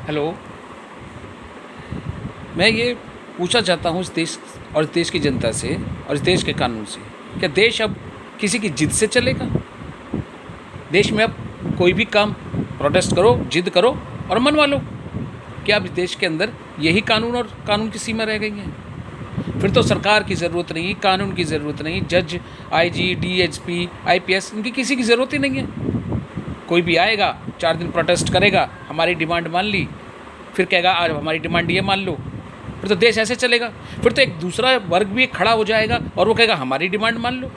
Hello, मैं ये पूछना चाहता हूँ इस देश और इस देश की जनता से और इस देश के कानून से, क्या देश अब किसी की जिद से चलेगा? देश में अब कोई भी काम प्रोटेस्ट करो, जिद करो और मनवा लो। क्या अब इस देश के अंदर यही कानून और कानून की सीमा रह गई है? फिर तो सरकार की ज़रूरत नहीं, कानून की ज़रूरत नहीं, जज, आईजी, डीएसपी, आईपीएस, इनकी किसी की ज़रूरत ही नहीं है। कोई भी आएगा, 4 दिन प्रोटेस्ट करेगा, हमारी डिमांड मान ली, फिर कहेगा आज हमारी डिमांड ये मान लो। फिर तो देश ऐसे चलेगा। फिर तो एक दूसरा वर्ग भी खड़ा हो जाएगा और वो कहेगा हमारी डिमांड मान लो।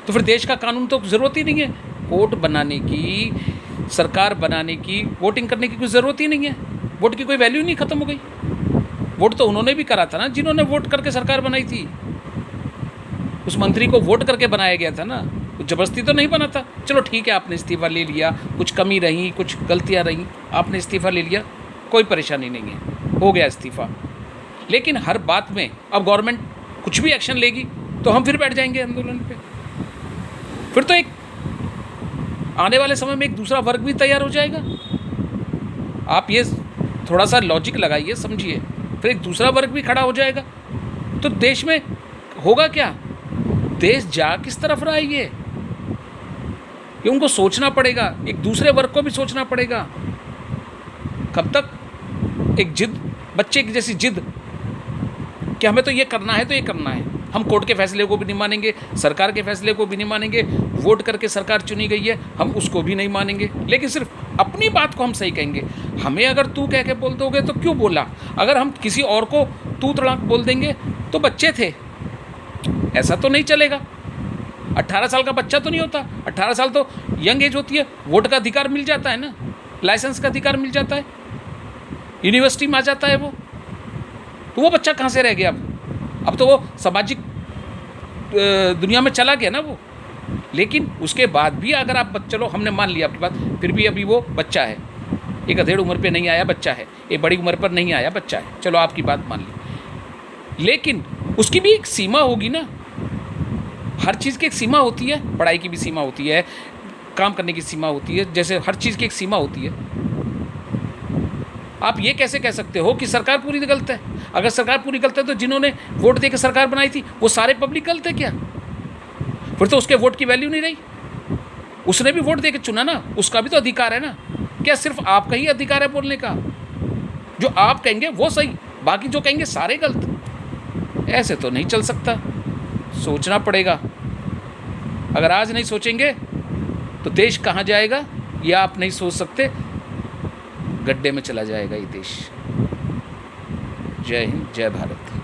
तो फिर देश का कानून तो ज़रूरत ही नहीं है। कोर्ट बनाने की, सरकार बनाने की, वोटिंग करने की कोई ज़रूरत ही नहीं है। वोट की कोई वैल्यू नहीं, ख़त्म हो गई। वोट तो उन्होंने भी करा था ना, जिन्होंने वोट करके सरकार बनाई थी। उस मंत्री को वोट करके बनाया गया था ना, कुछ ज़बरदस्ती तो नहीं बना था। चलो ठीक है, आपने इस्तीफ़ा ले लिया, कुछ कमी रही, कुछ गलतियाँ रहीं, आपने इस्तीफ़ा ले लिया, कोई परेशानी नहीं है, हो गया इस्तीफ़ा। लेकिन हर बात में अब गवर्नमेंट कुछ भी एक्शन लेगी तो हम फिर बैठ जाएंगे आंदोलन पे। फिर तो एक आने वाले समय में एक दूसरा वर्ग भी तैयार हो जाएगा। आप ये थोड़ा सा लॉजिक लगाइए, समझिए। फिर एक दूसरा वर्ग भी खड़ा हो जाएगा। तो देश में होगा क्या? देश जा किस तरफ रहा है ये उनको सोचना पड़ेगा। एक दूसरे वर्ग को भी सोचना पड़ेगा। कब तक एक जिद, बच्चे की जैसी जिद कि हमें तो ये करना है तो ये करना है। हम कोर्ट के फैसले को भी नहीं मानेंगे, सरकार के फैसले को भी नहीं मानेंगे, वोट करके सरकार चुनी गई है हम उसको भी नहीं मानेंगे, लेकिन सिर्फ अपनी बात को हम सही कहेंगे। हमें अगर तू कह के बोल दोगे तो क्यों बोला? अगर हम किसी और को तू तड़ाक बोल देंगे तो बच्चे थे, ऐसा तो नहीं चलेगा। 18 साल का बच्चा तो नहीं होता, 18 साल तो यंग एज होती है, वोट का अधिकार मिल जाता है ना, लाइसेंस का अधिकार मिल जाता है, यूनिवर्सिटी में आ जाता है वो। तो वो बच्चा कहाँ से रह गया? अब तो वो सामाजिक दुनिया में चला गया ना वो। लेकिन उसके बाद भी अगर आप चलो हमने मान लिया आपकी बात, फिर भी अभी वो बच्चा है, एक अधेड़ उम्र पे नहीं आया बच्चा है, एक बड़ी उम्र पर नहीं आया बच्चा है, चलो आपकी बात मान ली। लेकिन उसकी भी एक सीमा होगी ना। हर चीज़ की एक सीमा होती है, पढ़ाई की भी सीमा होती है, काम करने की सीमा होती है, जैसे हर चीज़ की एक सीमा होती है। आप ये कैसे कह सकते हो कि सरकार पूरी गलत है? अगर सरकार पूरी गलत है तो जिन्होंने वोट देकर सरकार बनाई थी वो सारे पब्लिक गलत है क्या? फिर तो उसके वोट की वैल्यू नहीं रही। उसने भी वोट देकर चुना ना, उसका भी तो अधिकार है ना। क्या सिर्फ आपका ही अधिकार है बोलने का? जो आप कहेंगे वो सही, बाकी जो कहेंगे सारे गलत। ऐसे तो नहीं चल सकता, सोचना पड़ेगा। अगर आज नहीं सोचेंगे तो देश कहाँ जाएगा ये आप नहीं सोच सकते। गड्ढे में चला जाएगा ये देश। जय हिंद, जय भारत।